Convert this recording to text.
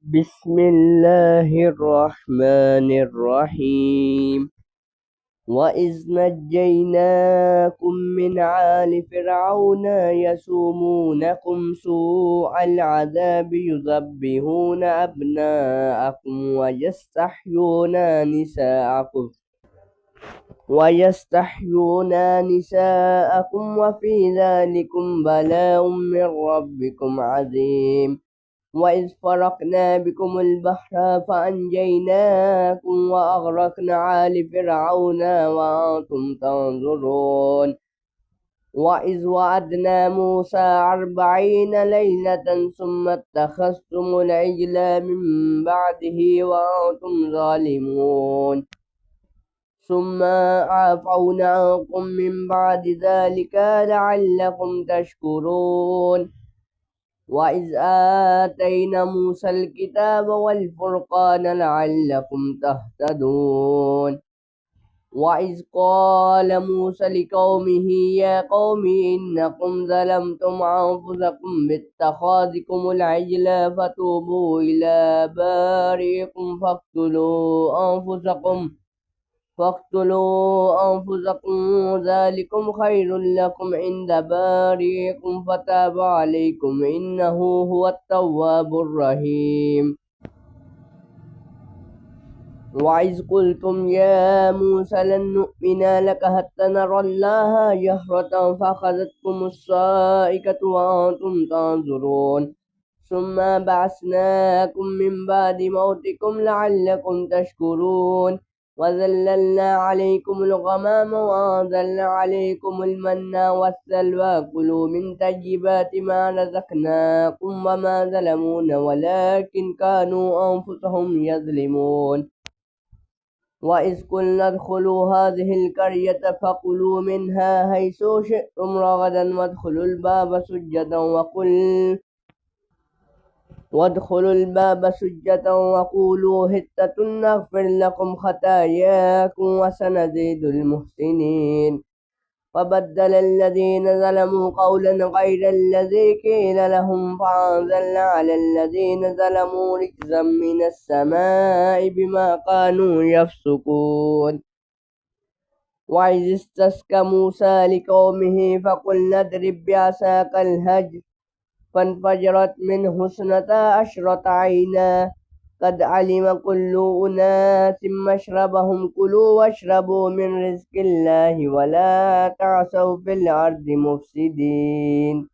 بسم الله الرحمن الرحيم. وإذ نجيناكم من آل فرعون يسومونكم سوء العذاب يذبحون أبناءكم ويستحيون نساءكم وفي ذلكم بلاء من ربكم عظيم. وإذ فرقنا بكم البحر فأنجيناكم وأغرقنا آل فرعون وأنتم تنظرون. وإذ وعدنا موسى 40 ليلة ثم اتخذتم العجل من بعده وأنتم ظالمون. ثم عفونا عنكم من بعد ذلك لعلكم تشكرون. وإذ آتينا موسى الكتاب والفرقان لعلكم تهتدون. وإذ قال موسى لقومه يا قوم إنكم ظلمتم أنفسكم باتخاذكم العجل فتوبوا إلى بارئكم فاقتلوا أنفسكم ذلكم خير لكم عند بارئكم فتاب عليكم إنه هو التواب الرحيم. وإذ قلتم يا موسى لن نؤمن لك حتى نرى الله جهرة فأخذتكم الصاعقة وأنتم تنظرون. ثم بعثناكم من بعد موتكم لعلكم تشكرون. وظللنا عليكم الغمام وأنزلنا عليكم المن والسلوى كلوا من طيبات ما رزقناكم وما ظلمونا ولكن كانوا أنفسهم يظلمون. وإذ قلنا ادخلوا هذه القرية فكلوا منها حيث شئتم رغدا وادخلوا الباب سجدا وقولوا حطة نغفر لكم خطاياكم وسنزيد المحسنين. فبدل الذين ظلموا قولا غير الذي قيل لهم فأنزلنا على الذين ظلموا رجزا من السماء بما كانوا يفسقون. وإذ استسقى موسى لقومه فقلنا اضرب بعصاك الحجر فانفجرت منه 12 عينا قد علم كل أناس مشربهم كلوا واشربوا من رزق الله ولا تعثوا في الأرض مفسدين.